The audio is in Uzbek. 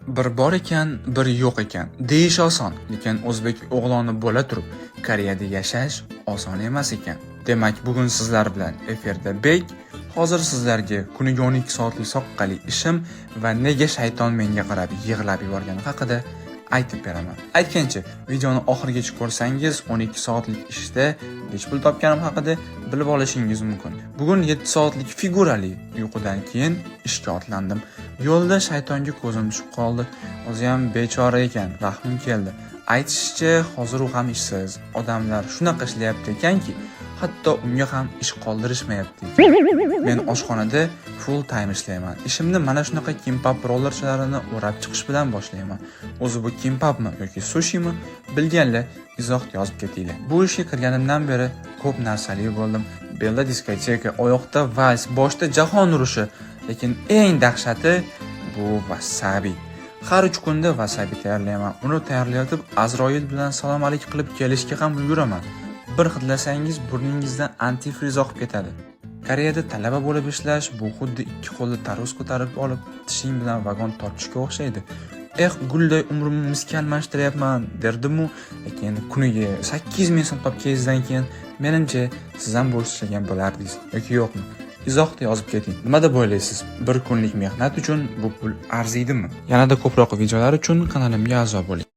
Bir bor ekan, bir yo'q ekan deyish oson, lekin o'zbek o'g'loni bo'la turib Koreyada yashash oson emas ekan. Demak, bugun sizlar bilan efirda Bek, hozir sizlarga kuniga 12 soatlik soqqali ishim va nega shayton menga qarab yig'lab yuborgani haqida aytib beraman. Aytgancha, videoni oxirigacha ko'rsangiz 12 soatlik ishda nech pul topganim haqida bilib olishingiz mumkin. Bugun 7 soatlik figurali uyqudan keyin ishga otlandim. Yo'lda shaytonga ko'zim tushib qoldi. O'zi ham bechora ekan, rahmim keldi. Aytishicha, hozir u ham ishsiz. Odamlar shunaqa ishlayapti ekanki, hatto unga ham ish qoldirishmayapti. Men oshxonada full time ishlayman. Ishimni mana shunaqa kimbap rollerchalarini o'rab chiqish bilan boshlayman. O'zi bu kimbapmi yoki sushimi? Bilganlar izohda yozib ketinglar. Bu ishga kirganimdan beri ko'p narsali bo'ldim. Belda diskoteka, oyoqda vals, boshda jahon urushi. Lekin eng dahshati bu wasabi. Har 3 kunda wasabi tayyorlayman. Uni tayyorlayotib Azroil bilan salom alik qilib kelishga ham ulguraman. Bir hidlasangiz burningizdan antifriz oqib ketadi. Koreyada talaba bo'lib ishlash bu xuddi ikki qo'lda tarvuz ko'tarib olib tishing bilan vagon tortishga o'xshaydi. Gulday umrimni miskalmashtiryapman derdim-u, lekin kuniga 8000 so'm topganingizdan keyin menimcha siz ham bu ishlagan bo'lardingiz yoki yo'qmi? Izohda yozib keting. Nima deb o'ylaysiz? Bir kunlik mehnat uchun bu pul arziydimi? Yanada ko'proq videolar uchun kanalimga a'zo bo'ling.